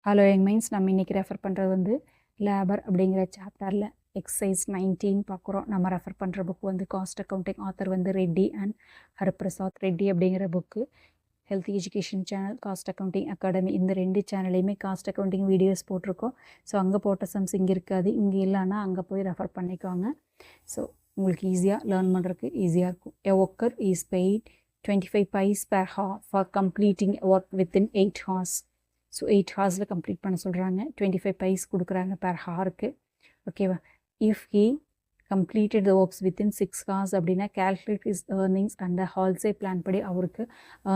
Hello young minds, நம்ம இன்றைக்கி refer பண்ணுறது வந்து லேபர் அப்படிங்கிற சாப்டரில் எக்ஸசைஸ் 19 பார்க்குறோம். நம்ம ரெஃபர் பண்ணுற புக் வந்து காஸ்ட் அக்கௌண்டிங், ஆத்தர் வந்து ரெட்டி அண்ட் ஹரிபிரசாத் ரெட்டி அப்படிங்கிற book. Health education channel, cost accounting academy, இந்த 2 சேனல்லையுமே காஸ்ட் அக்கௌண்டிங் வீடியோஸ் போட்டிருக்கோம். ஸோ அங்கே போட்ட சம்ஸ் இங்கே இருக்காது, இங்கே இல்லைன்னா அங்கே போய் ரெஃபர் பண்ணிக்கோங்க. ஸோ உங்களுக்கு ஈஸியாக லேர்ன் பண்ணுறதுக்கு ஈஸியாக இருக்கும். A worker is paid 25 paise per hour for completing work within 8 hours. So 8 ஹார்ஸில் கம்ப்ளீட் பண்ண சொல்கிறாங்க. 25 paise கொடுக்குறாங்க பெர் ஹாருக்கு. ஓகேவா? If he completed the works within 6 hours அப்படின்னா calculate his earnings and Halsey plan படி அவருக்கு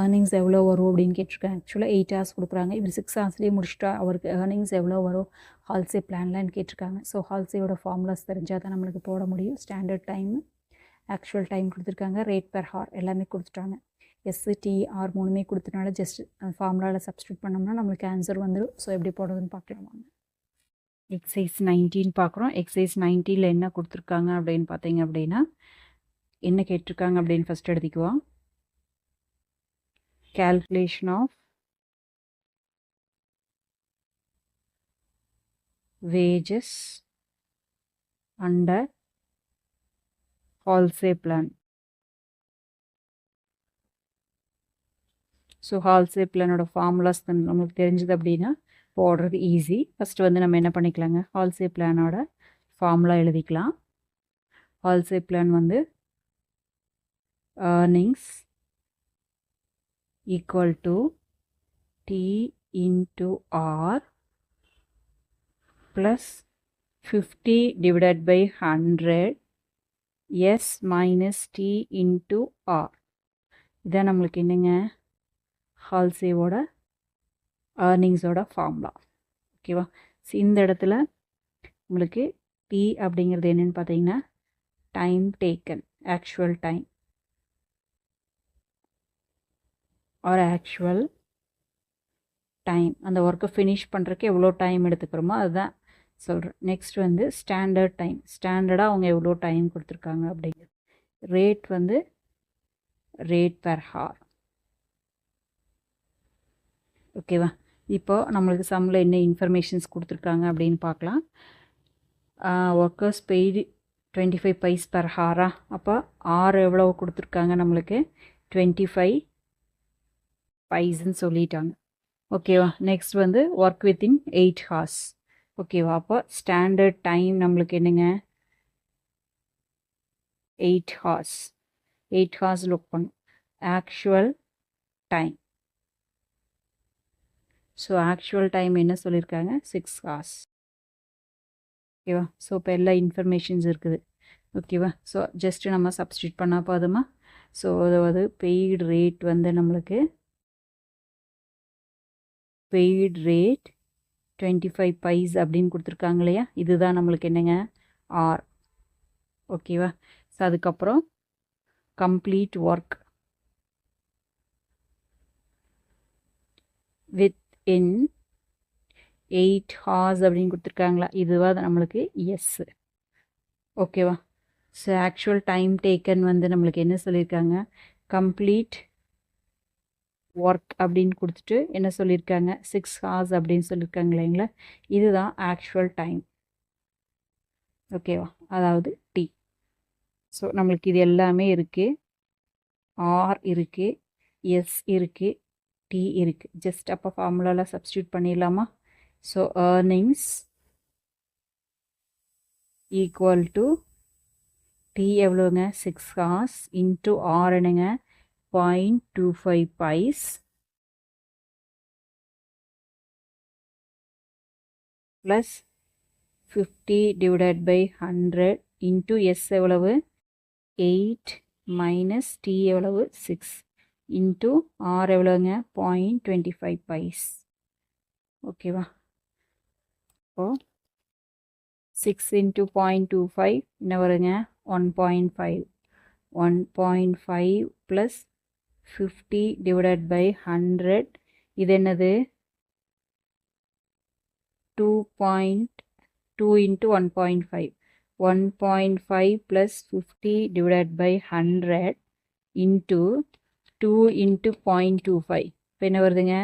ஏர்னிங்ஸ் எவ்வளோ வரும் அப்படின்னு கேட்டிருக்காங்க. ஆக்சுவலாக 8 hours கொடுக்குறாங்க. இவர் 6 hours முடிச்சுட்டா அவருக்கு ஏர்னிங்ஸ் எவ்வளோ வரும் ஹால்சே பிளான்லான்னு கேட்டிருக்காங்க. ஸோ ஹால்சேயோட ஃபார்முலாஸ் தெரிஞ்சால் தான் நம்மளுக்கு போட முடியும். ஸ்டாண்டர்ட் டைம், ஆக்சுவல் டைம் கொடுத்துருக்காங்க, ரேட் பெர் ஹார் எல்லாமே கொடுத்துட்டாங்க. STR மூணுமே கொடுத்தனால ஜஸ்ட் ஃபார்முலாவில் சப்ஸ்டியூட் பண்ணோம்னா நம்மளுக்கு ஆன்சர் வந்துடும். ஸோ எப்படி போடுறதுன்னு பார்க்கலாம் வாங்க. எக்ஸசைஸ் 19 பார்க்குறோம். எக்ஸசைஸ் 19ல் என்ன கொடுத்துருக்காங்க அப்படின்னு பார்த்தீங்க அப்படின்னா, என்ன கேட்டிருக்காங்க அப்படின்னு ஃபஸ்ட் எழுதிக்குவோம். Calculation of wages under Halsey plan. So Halsey பிளானோட ஃபார்முலாஸ் நம்மளுக்கு தெரிஞ்சது அப்படின்னா போடுறது ஈஸி. ஃபஸ்ட்டு வந்து நம்ம என்ன பண்ணிக்கலாங்க, ஹால்சே பிளானோட ஃபார்முலா எழுதிக்கலாம். ஹால்சே பிளான் வந்து earnings equal to T into R plus 50 divided by 100 S minus T into R. இதான் நம்மளுக்கு என்னங்க ஹால்சேவோட ஏர்னிங்ஸோட ஃபார்முலா. ஓகேவா? ஸோ இந்த இடத்துல உங்களுக்கு T அப்படிங்கிறது என்னென்னு பார்த்தீங்கன்னா time taken, actual time or actual time, அந்த ஒர்க்கை ஃபினிஷ் பண்ணுறதுக்கு எவ்வளோ டைம் எடுத்துக்கிறோமோ அதுதான் சொல்கிறேன். நெக்ஸ்ட் வந்து ஸ்டாண்டர்ட் டைம், ஸ்டாண்டர்டாக அவங்க எவ்வளோ டைம் கொடுத்துருக்காங்க அப்படிங்கிறது. ரேட் வந்து ரேட் பெர் ஹார். ஓகேவா? இப்போ நம்மளுக்கு சம்மில் என்ன இன்ஃபர்மேஷன்ஸ் கொடுத்துருக்காங்க அப்படின்னு பார்க்கலாம். ஒர்க்கர்ஸ் பெய்டு 25 paise பெர் ஹாரா, அப்போ ஆர் எவ்வளோ கொடுத்துருக்காங்க நம்மளுக்கு 25 paisன்னு சொல்லிட்டாங்க. ஓகேவா? நெக்ஸ்ட் வந்து ஒர்க் வித்தின் 8 hours. ஓகேவா? அப்போ ஸ்டாண்டர்ட் டைம் நம்மளுக்கு என்னங்க 8 hours. 8 hours லுக் பண்ணும். Actual time, so actual time என்ன சொல்லியிருக்காங்க 6 hours. ஓகேவா? ஸோ இப்போ எல்லா இன்ஃபர்மேஷன்ஸ் இருக்குது. ஓகேவா? ஸோ ஜஸ்ட்டு நம்ம சப்ஸ்டியூட் பண்ணால் போதுமா? ஸோ அதாவது பெய்டு ரேட் வந்து நம்மளுக்கு பெய்டு ரேட் 25 paise அப்படின்னு கொடுத்துருக்காங்க இல்லையா, இதுதான் நம்மளுக்கு என்னங்க ஆர். ஓகேவா? ஸோ அதுக்கப்புறம் complete work with in 8 hours அப்படின்னு கொடுத்துருக்காங்களா, இதுவாக நம்மளுக்கு எஸ். ஓகேவா? ஸோ ஆக்சுவல் டைம் டேக்கன் வந்து நம்மளுக்கு என்ன சொல்லியிருக்காங்க கம்ப்ளீட் ஒர்க் அப்படின்னு கொடுத்துட்டு என்ன சொல்லியிருக்காங்க 6 hours அப்படின்னு சொல்லியிருக்காங்க இல்லைங்களா, இதுதான் ஆக்சுவல் டைம். ஓகேவா? அதாவது டி. ஸோ நம்மளுக்கு இது எல்லாமே இருக்குது. ஆர் இருக்குது, எஸ் இருக்குது, டி இருக்குது. ஜஸ்ட் அப்போ ஃபார்முலாவில் சப்ஸ்டியூட் பண்ணிடலாமா? So earnings equal to T எவ்வளோங்க 6 hours இன்ட்டு ஆர் என்னங்க 0.25 paise plus 50 divided by 100 into S எவ்வளவு 8 மைனஸ் டி எவ்வளவு 6 இன்ட்டு ஆர் எவ்வளோங்க 0.25 paise. ஓகேவா? இப்போது 6 இன்ட்டு 0.25 என்ன வருங்க 1.5. 1.5 ப்ளஸ் 50 டிவைடட் பை 100, இது என்னது 2.2 into 1.5. 1.5 plus 50 divided by 100 into 2 into 0.25. இப்போ என்ன வருதுங்க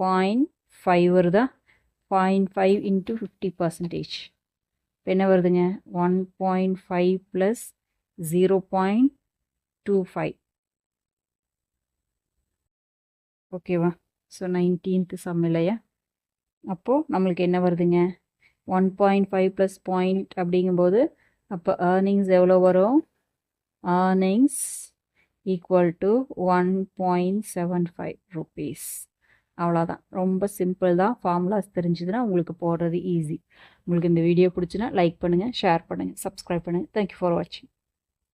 0.5 வருதா 0.5 இன்ட்டு 50%. இப்போ என்ன வருதுங்க 1.5 ப்ளஸ் 0.25. ஓகேவா? ஸோ 19th சம் இல்லையா? அப்போது நம்மளுக்கு என்ன வருதுங்க 1.5 ப்ளஸ் பாயிண்ட் அப்படிங்கும்போது அப்போ ஏர்னிங்ஸ் எவ்வளோ வரும்? Earnings equal to 1.75 rupees. அவ்வளோதான். ரொம்ப சிம்பிள் தான். ஃபார்முலாஸ் தெரிஞ்சுதுன்னா உங்களுக்கு போடுறது ஈஸி. உங்களுக்கு இந்த வீடியோ பிடிச்சுன்னா லைக் பண்ணுங்கள், ஷேர் பண்ணுங்கள், சப்ஸ்கிரைப் பண்ணுங்கள். தேங்க்யூ ஃபார் வாட்சிங்.